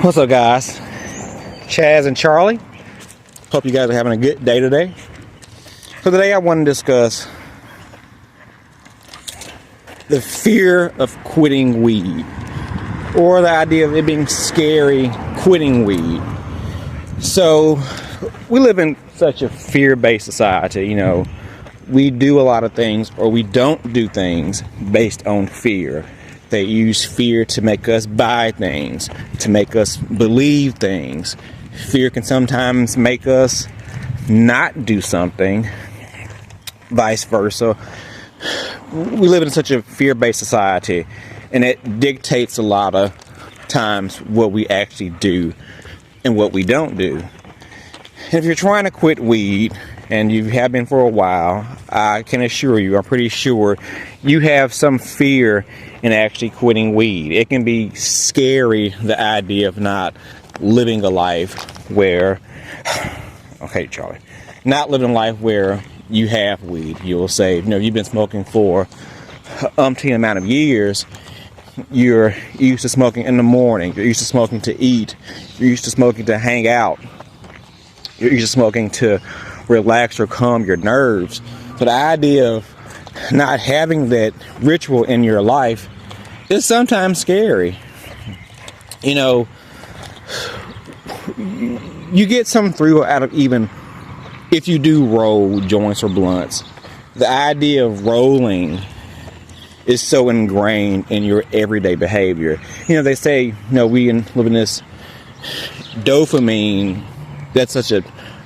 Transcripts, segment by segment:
What's up, guys? Chaz and Charlie. Hope you guys are having a good day today. So today I want to discuss the fear of quitting weed, or the idea of it being scary quitting weed. So we live in such a fear-based society. You know, we do a lot of things, or we don't do things based on fear. They use fear to make us buy things, to make us believe things. Fear can sometimes make us not do something, vice versa. We live in such a fear-based society, and it dictates a lot of times what we actually do and what we don't do. And if you're trying to quit weed, and you have been for a while, I can assure you, I'm pretty sure, you have some fear in actually quitting weed. It can be scary, the idea of not living a life where, okay, Charlie, not living a life where you have weed. You'll say, you know, you've been smoking for an umpteen amount of years. You're used to smoking in the morning. You're used to smoking to eat. You're used to smoking to hang out. You're used to smoking to relax or calm your nerves. So the idea of not having that ritual in your life is sometimes scary. You know, you get some thrill out of, even if you do roll joints or blunts, the idea of rolling is so ingrained in your everyday behavior. You know, they say, you know, we live in this dopamine, that's such a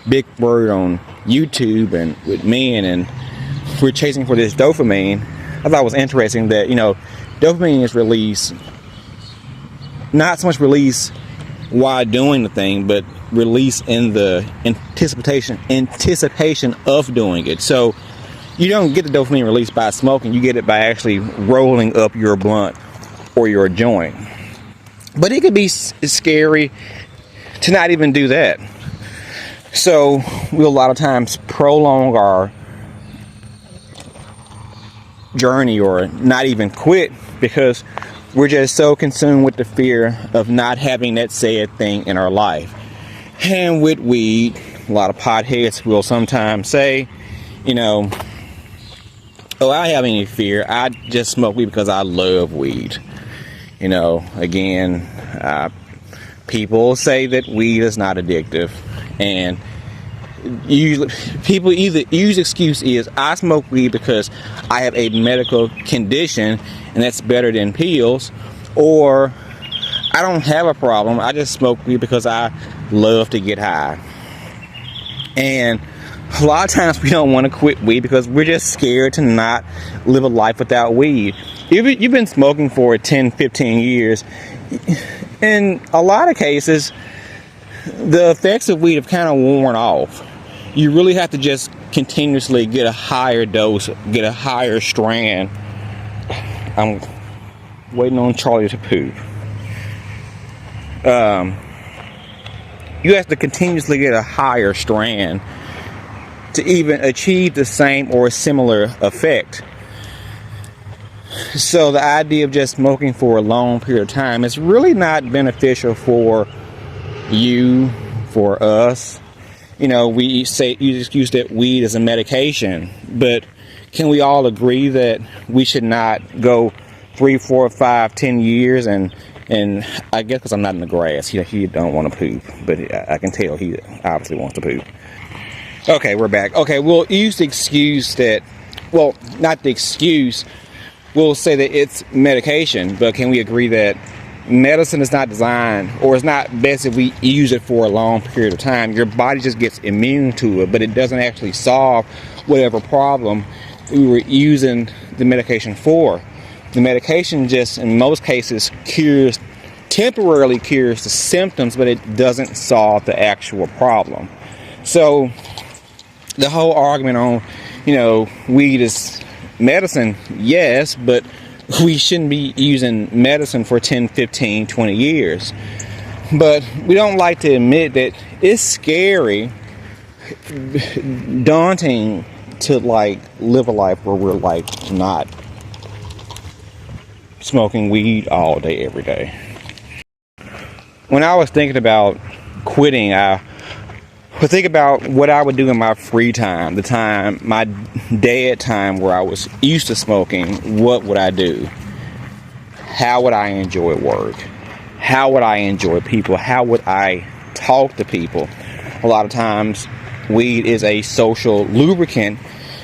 big word on YouTube and with men, and we're chasing for this dopamine. I thought it was interesting that, you know, dopamine is released, not so much released while doing the thing, but released in the anticipation of doing it. So you don't get the dopamine released by smoking, you get it by actually rolling up your blunt or your joint. But it could be scary to not even do that. So we'll a lot of times prolong our journey or not even quit because we're just so consumed with the fear of not having that said thing in our life. And with weed, a lot of potheads will sometimes say, you know, oh, I don't have any fear. I just smoke weed because I love weed. You know, again, people say that weed is not addictive, and usually people either use excuse is, I smoke weed because I have a medical condition and that's better than pills, or I don't have a problem, I just smoke weed because I love to get high. And a lot of times we don't want to quit weed because we're just scared to not live a life without weed. You've been smoking for 10-15 years. In a lot of cases, the effects of weed have kind of worn off. You really have to just continuously get a higher dose, get a higher strand. I'm waiting on Charlie to poop. You have to continuously get a higher strand to even achieve the same or similar effect. So the idea of just smoking for a long period of time is really not beneficial for you, for us. You know, we use excuse that weed is a medication, but can we all agree that we should not go 3, 4, 5, 10 years and I guess because I'm not in the grass, he don't want to poop, but I can tell he obviously wants to poop. Okay, we're back. Okay, we'll use the excuse that, well, not the excuse, we'll say that it's medication, but can we agree that medicine is not designed, or it's not best if we use it for a long period of time? Your body just gets immune to it, but it doesn't actually solve whatever problem we were using the medication for. The medication just, in most cases, temporarily cures the symptoms, but it doesn't solve the actual problem. So the whole argument on, you know, weed is medicine, yes, but we shouldn't be using medicine for 10, 15, 20 years. But we don't like to admit that it's scary, daunting to like live a life where we're like not smoking weed all day, every day. when I was thinking about quitting, I would think about what I would do in my free time, my dead time where I was used to smoking. What would I do? How would I enjoy work? How would I enjoy people? How would I talk to people? A lot of times, weed is a social lubricant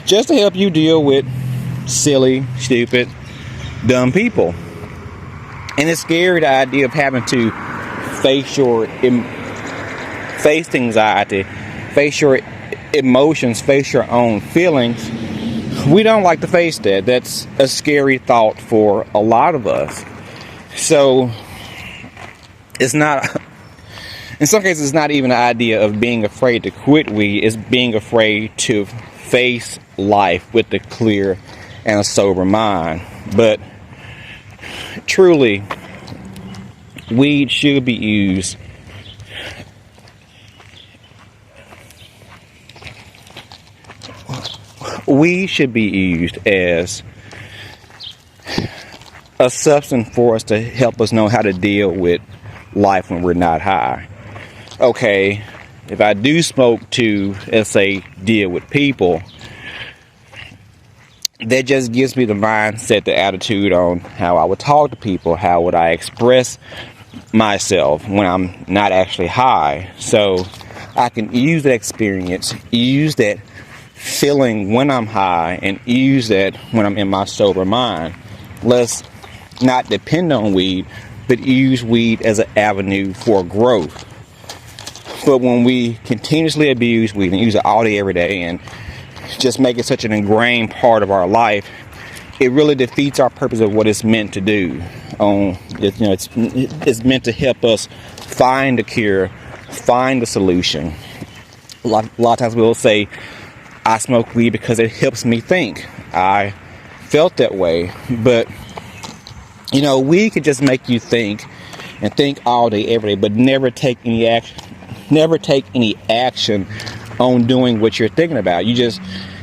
just to help you deal with silly, stupid, dumb people. And it's scary, the idea of having to face anxiety, face your emotions, face your own feelings. We don't like to face that. That's a scary thought for a lot of us. So it's not, in some cases, it's not even the idea of being afraid to quit weed. It's being afraid to face life with a clear and a sober mind. But truly, weed should be used as a substance for us to help us know how to deal with life when we're not high. Okay, if I do smoke to, let's say, deal with people, that just gives me the mindset, the attitude on how I would talk to people, how would I express myself when I'm not actually high. So I can use that experience, use that feeling when I'm high, and use that when I'm in my sober mind. Let's not depend on weed, but use weed as an avenue for growth. But when we continuously abuse weed and use it all day, every day, and just make it such an ingrained part of our life, it really defeats our purpose of what it's meant to do. It's meant to help us find a cure, find a solution. A lot of times we'll say, I smoke weed because it helps me think. I felt that way. But, weed could just make you think and think all day, every day, but never take any action on doing what you're thinking about. You just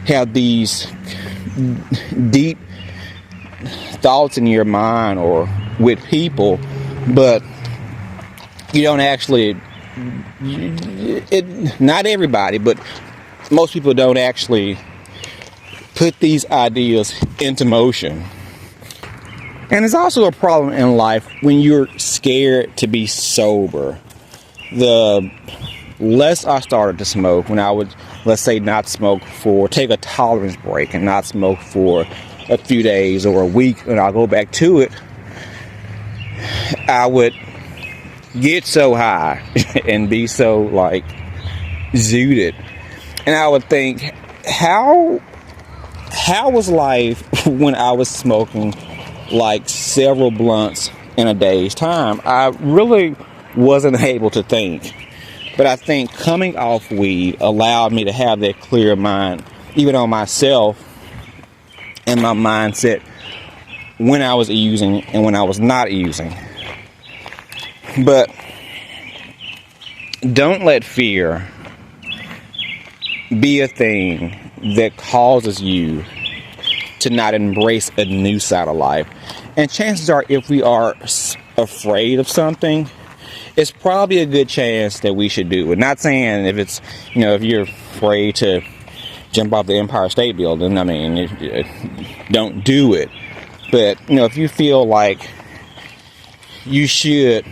have these deep thoughts in your mind or with people, but you don't actually, not everybody, but most people don't actually put these ideas into motion. And it's also a problem in life when you're scared to be sober. The less I started to smoke, when I would, let's say, take a tolerance break and not smoke for a few days or a week, and I'll go back to it, I would get so high and be so zooted. And I would think, how was life when I was smoking several blunts in a day's time? I really wasn't able to think. But I think coming off weed allowed me to have that clear mind, even on myself and my mindset when I was using and when I was not using. But don't let fear be a thing that causes you to not embrace a new side of life. And chances are, if we are afraid of something, it's probably a good chance that we should do it. Not saying if it's, if you're afraid to jump off the Empire State Building, don't do it. But, if you feel like you should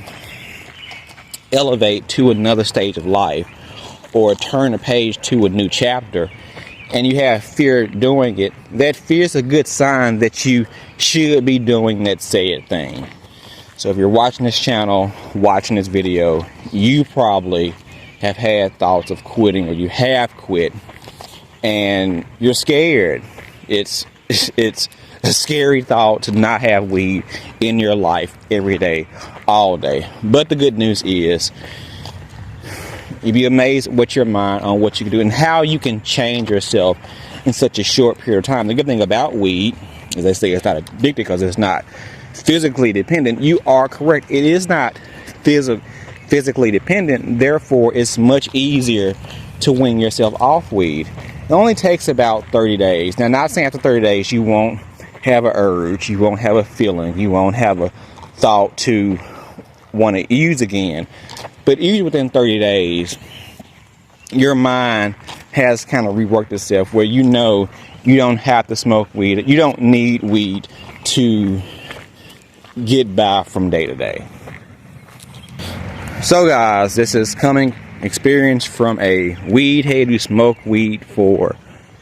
elevate to another stage of life or turn a page to a new chapter, and you have fear doing it, that fear is a good sign that you should be doing that said thing. So if you're watching this channel, watching this video, you probably have had thoughts of quitting, or you have quit, and you're scared. It's a scary thought to not have weed in your life every day, all day. But the good news is, you'd be amazed what your mind on what you can do and how you can change yourself in such a short period of time. The good thing about weed, as they say, it's not addictive because it's not physically dependent. You are correct. It is not physically dependent. Therefore, it's much easier to wean yourself off weed. It only takes about 30 days. Now, not saying after 30 days you won't have an urge, you won't have a feeling, you won't have a thought to want to use again. But usually within 30 days, your mind has kind of reworked itself where you know you don't have to smoke weed. You don't need weed to get by from day to day. So guys, this is coming experience from a weed head who smoked weed for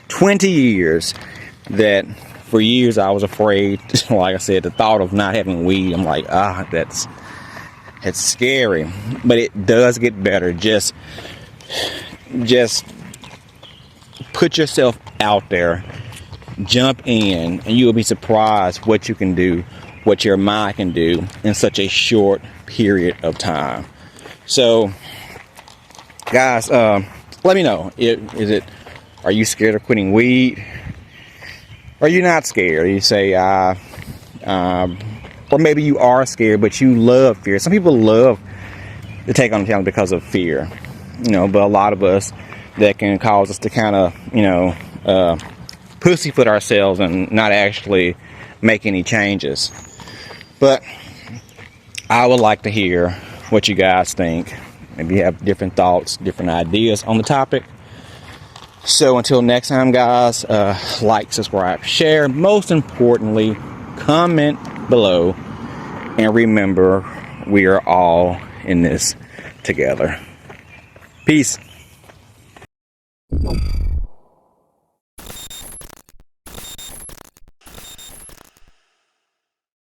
20 years. That for years I was afraid, like I said, the thought of not having weed, I'm like, that's scary. But it does get better. Just put yourself out there, jump in, and you will be surprised what you can do, what your mind can do in such a short period of time. So guys, let me know, are you scared of quitting weed? Are you not scared? You say, or maybe you are scared, but you love fear. Some people love to take on the challenge because of fear, but a lot of us, that can cause us to kind of, pussyfoot ourselves and not actually make any changes. But I would like to hear what you guys think. Maybe you have different thoughts, different ideas on the topic. So until next time, guys, like, subscribe, share. Most importantly, comment below. And remember, we are all in this together. Peace.